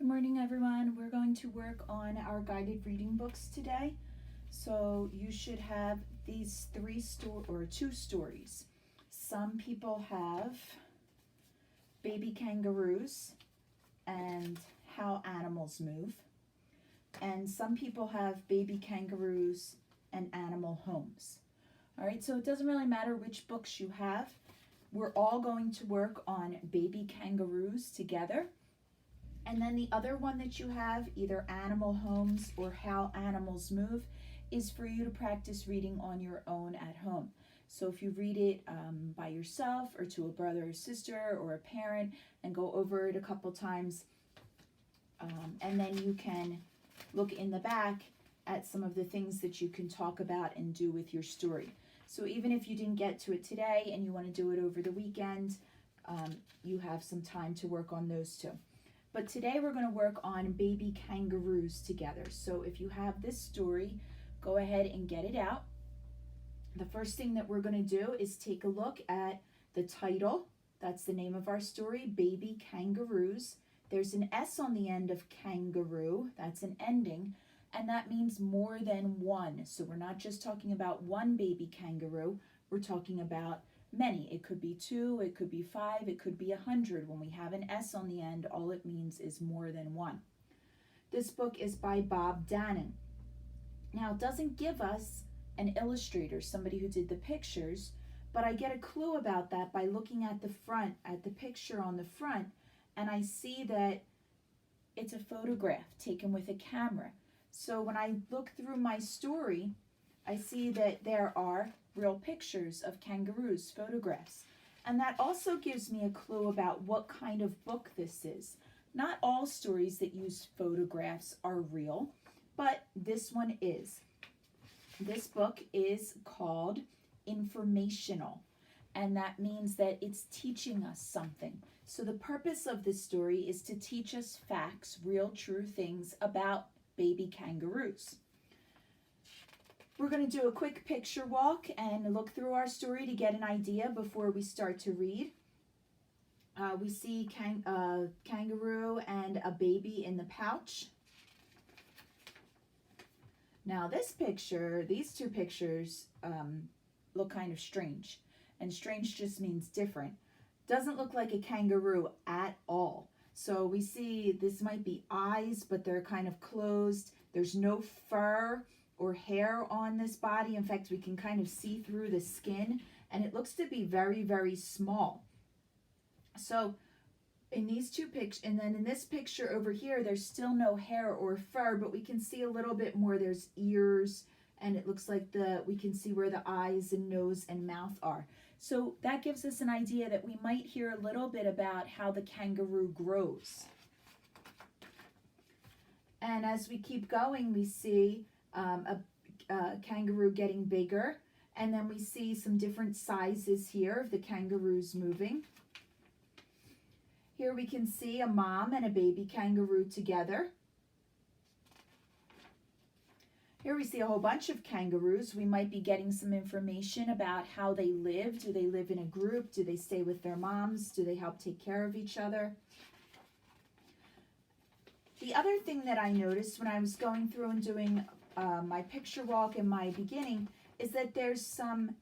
morning, everyone. We're going to work on our guided reading books today. So you should have these two stories. Some people have Baby Kangaroos and How Animals Move. And some people have Baby Kangaroos and Animal Homes. All right, so it doesn't really matter which books you have. We're all going to work on Baby Kangaroos together. And then the other one that you have, either Animal Homes or How Animals Move, is for you to practice reading on your own at home. So if you read it by yourself or to a brother or sister or a parent and go over it a couple times, and then you can look in the back at some of the things that you can talk about and do with your story. So even if you didn't get to it today and you want to do it over the weekend, you have some time to work on those too. But today we're going to work on Baby Kangaroos together. So if you have this story, go ahead and get it out. The first thing that we're going to do is take a look at the title. That's the name of our story, Baby Kangaroos. There's an S on the end of kangaroo. That's an ending. And that means more than one. So we're not just talking about one baby kangaroo. We're talking about many. It could be 2, it could be 5, it could be 100. When we have an S on the end, all it means is more than one. This book is by Bob Dannon. Now, it doesn't give us an illustrator, somebody who did the pictures, but I get a clue about that by looking at the front, at the picture on the front, and I see that it's a photograph taken with a camera. So when I look through my story, I see that there are real pictures of kangaroos, photographs. And that also gives me a clue about what kind of book this is. Not all stories that use photographs are real, but this one is. This book is called informational, and that means that it's teaching us something. So the purpose of this story is to teach us facts, real, true things about baby kangaroos. We're going to do a quick picture walk and look through our story to get an idea before we start to read. We see kangaroo and a baby in the pouch. Now this picture, these two pictures look kind of strange. And strange just means different. Doesn't look like a kangaroo at all. So we see this might be eyes, but they're kind of closed. There's no fur or hair on this body. In fact, we can kind of see through the skin, and it looks to be very, very small. So in these two pictures, and then in this picture over here, there's still no hair or fur, but we can see a little bit more. There's ears, and it looks like we can see where the eyes and nose and mouth are. So that gives us an idea that we might hear a little bit about how the kangaroo grows. And as we keep going, we see a kangaroo getting bigger, and then we see some different sizes here of the kangaroos moving. Here we can see a mom and a baby kangaroo together. Here we see a whole bunch of kangaroos. We might be getting some information about how they live. Do they live in a group? Do they stay with their moms? Do they help take care of each other? The other thing that I noticed when I was going through and doing my picture walk in my beginning is that there's some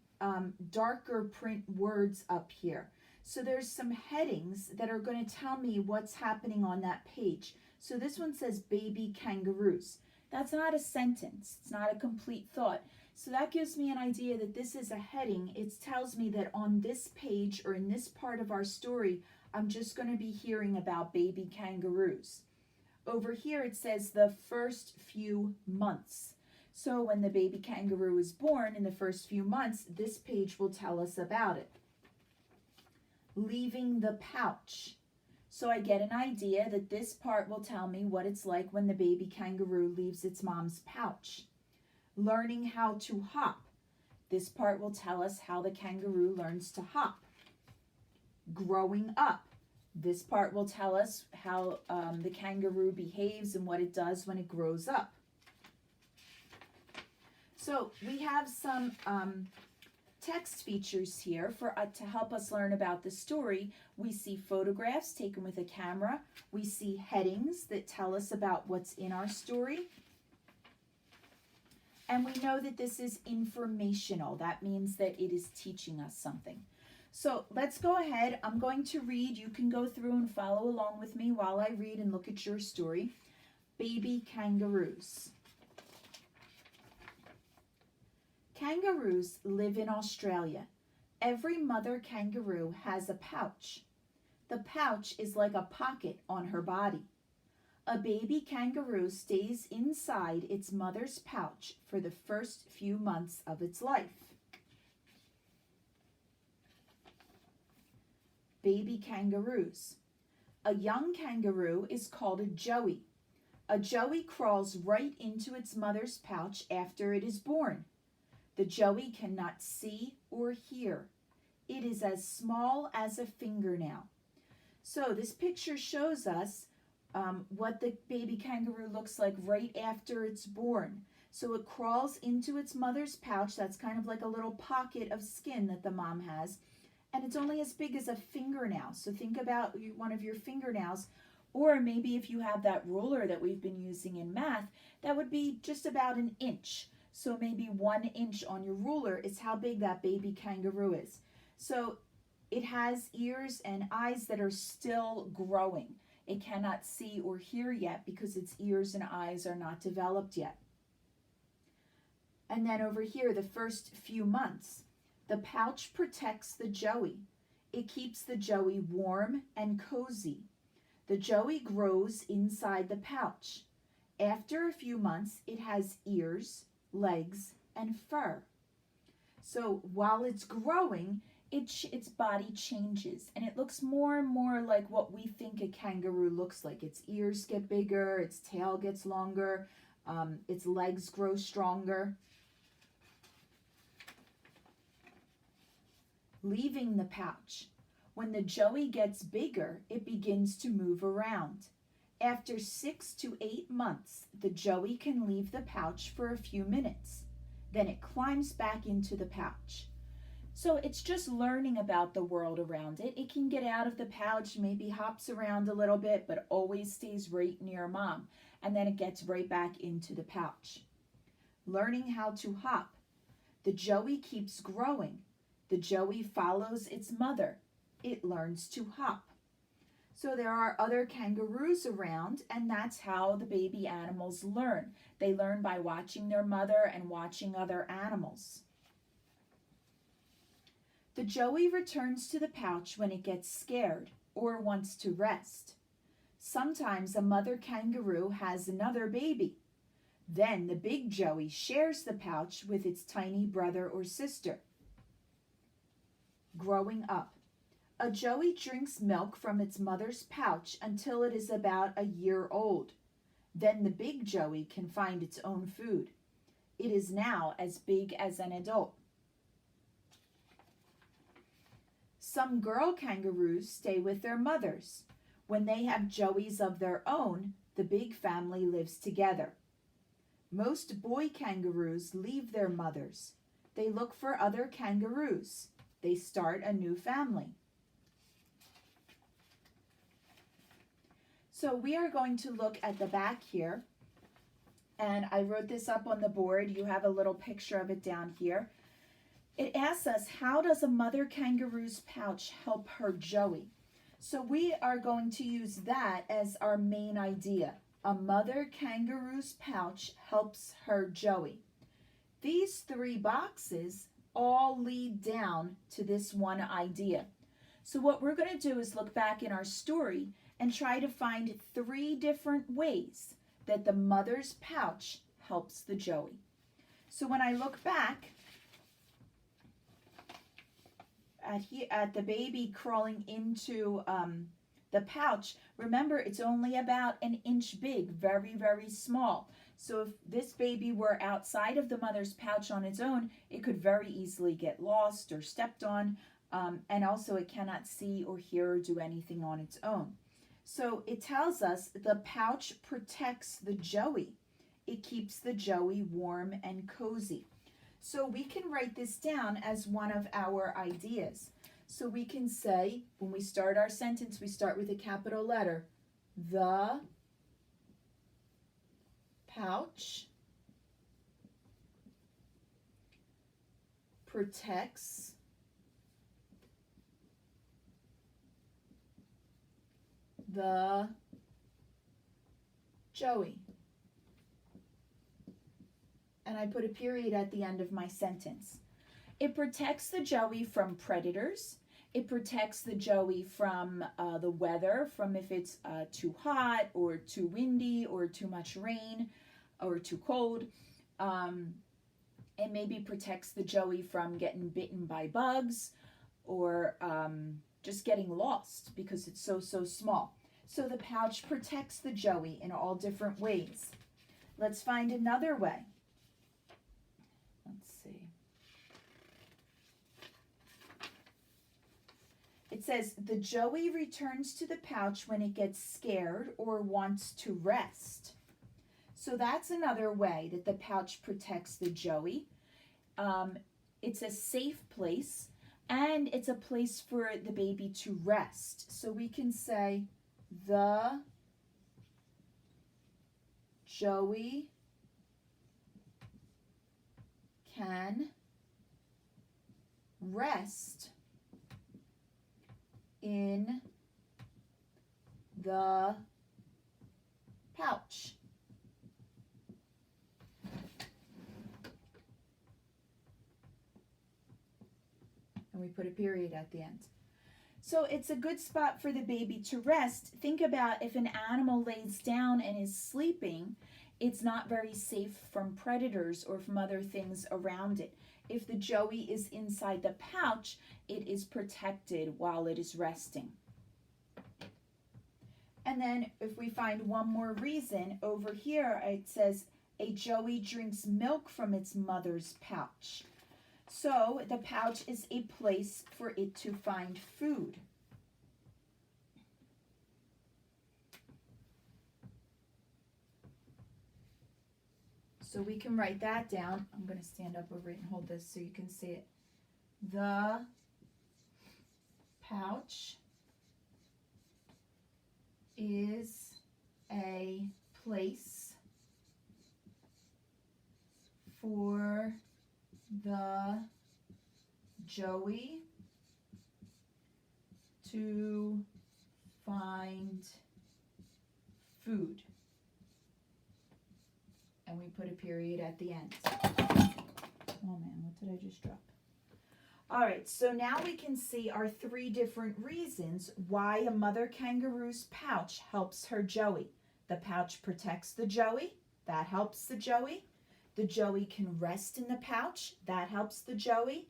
darker print words up here. So there's some headings that are going to tell me what's happening on that page. So this one says Baby Kangaroos. That's not a sentence. It's not a complete thought. So that gives me an idea that this is a heading. It tells me that on this page or in this part of our story, I'm just going to be hearing about baby kangaroos. Over here it says the first few months. So when the baby kangaroo is born in the first few months, this page will tell us about it. Leaving the pouch. So I get an idea that this part will tell me what it's like when the baby kangaroo leaves its mom's pouch. Learning how to hop. This part will tell us how the kangaroo learns to hop. Growing up. This part will tell us how the kangaroo behaves and what it does when it grows up. So we have some text features here for to help us learn about the story. We see photographs taken with a camera. We see headings that tell us about what's in our story. And we know that this is informational. That means that it is teaching us something. So let's go ahead. I'm going to read. You can go through and follow along with me while I read and look at your story. Baby Kangaroos. Kangaroos live in Australia. Every mother kangaroo has a pouch. The pouch is like a pocket on her body. A baby kangaroo stays inside its mother's pouch for the first few months of its life. Baby kangaroos. A young kangaroo is called a joey. A joey crawls right into its mother's pouch after it is born. The joey cannot see or hear. It is as small as a fingernail. So this picture shows us what the baby kangaroo looks like right after it's born. So it crawls into its mother's pouch. That's kind of like a little pocket of skin that the mom has. And it's only as big as a fingernail. So think about one of your fingernails. Or maybe if you have that ruler that we've been using in math, that would be just about an inch. So maybe 1 inch on your ruler is how big that baby kangaroo is. So it has ears and eyes that are still growing. It cannot see or hear yet because its ears and eyes are not developed yet. And then over here, the first few months, the pouch protects the joey. It keeps the joey warm and cozy. The joey grows inside the pouch. After a few months, it has ears, legs, and fur. So while it's growing, its body changes and it looks more and more like what we think a kangaroo looks like. Its ears get bigger, its tail gets longer, its legs grow stronger. Leaving the pouch. When the joey gets bigger, it begins to move around. After 6 to 8 months, the joey can leave the pouch for a few minutes. Then it climbs back into the pouch. So it's just learning about the world around it. It can get out of the pouch, maybe hops around a little bit, but always stays right near mom. And then it gets right back into the pouch. Learning how to hop. The joey keeps growing. The joey follows its mother. It learns to hop. So there are other kangaroos around, and that's how the baby animals learn. They learn by watching their mother and watching other animals. The joey returns to the pouch when it gets scared or wants to rest. Sometimes a mother kangaroo has another baby. Then the big joey shares the pouch with its tiny brother or sister. Growing up. A joey drinks milk from its mother's pouch until it is about a year old. Then the big joey can find its own food. It is now as big as an adult. Some girl kangaroos stay with their mothers. When they have joeys of their own, the big family lives together. Most boy kangaroos leave their mothers. They look for other kangaroos. They start a new family. So we are going to look at the back here, and I wrote this up on the board. You have a little picture of it down here. It asks us, how does a mother kangaroo's pouch help her joey? So we are going to use that as our main idea. A mother kangaroo's pouch helps her joey. These 3 boxes all lead down to this one idea. So what we're going to do is look back in our story and try to find 3 different ways that the mother's pouch helps the joey. So when I look back at the baby crawling into the pouch, remember it's only about an inch big, very, very small. So if this baby were outside of the mother's pouch on its own, it could very easily get lost or stepped on, and also it cannot see or hear or do anything on its own. So it tells us the pouch protects the joey. It keeps the joey warm and cozy. So we can write this down as one of our ideas. So we can say, when we start our sentence, we start with a capital letter. The pouch protects the Joey. And I put a period at the end of my sentence. It protects the Joey from predators. It protects the Joey from the weather, from if it's too hot or too windy or too much rain or too cold. It maybe protects the Joey from getting bitten by bugs or just getting lost because it's so small. So the pouch protects the Joey in all different ways. Let's find another way. Let's see. It says, the Joey returns to the pouch when it gets scared or wants to rest. So that's another way that the pouch protects the Joey. It's a safe place, and it's a place for the baby to rest. So we can say, the Joey can rest in the pouch. And we put a period at the end. So it's a good spot for the baby to rest. Think about if an animal lays down and is sleeping, it's not very safe from predators or from other things around it. If the Joey is inside the pouch, it is protected while it is resting. And then if we find one more reason, over here it says, a Joey drinks milk from its mother's pouch. So the pouch is a place for it to find food. So we can write that down. I'm going to stand up over it and hold this so you can see it. The pouch is a place for the Joey to find food. And we put a period at the end. Oh man, what did I just drop? All right, so now we can see our 3 different reasons why a mother kangaroo's pouch helps her Joey. The pouch protects the Joey. That helps the Joey. The Joey can rest in the pouch. That helps the Joey.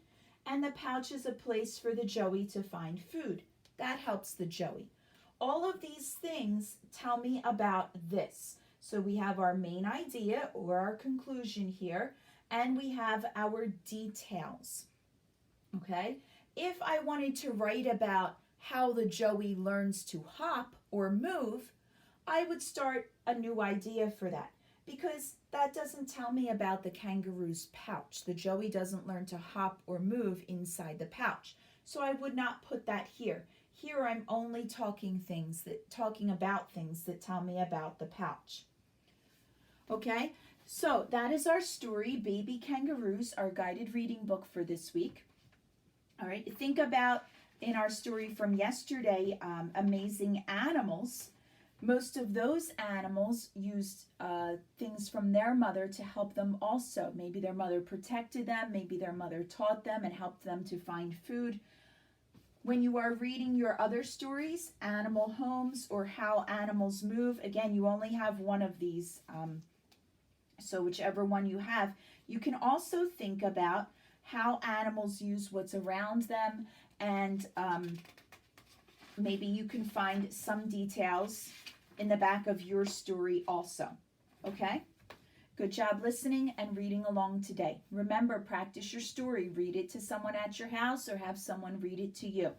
And the pouch is a place for the Joey to find food. That helps the Joey. All of these things tell me about this. So we have our main idea or our conclusion here, and we have our details. Okay? If I wanted to write about how the Joey learns to hop or move, I would start a new idea for that, because that doesn't tell me about the kangaroo's pouch. The Joey doesn't learn to hop or move inside the pouch. So I would not put that here. Here I'm only talking about things that tell me about the pouch. Okay, so that is our story, Baby Kangaroos, our guided reading book for this week. All right, think about in our story from yesterday, Amazing Animals. Most of those animals used things from their mother to help them also. Maybe their mother protected them, maybe their mother taught them and helped them to find food. When you are reading your other stories, Animal Homes or How Animals Move, again, you only have one of these. So whichever one you have, you can also think about how animals use what's around them, and maybe you can find some details in the back of your story also. Okay? Good job listening and reading along today. Remember, practice your story. Read it to someone at your house or have someone read it to you.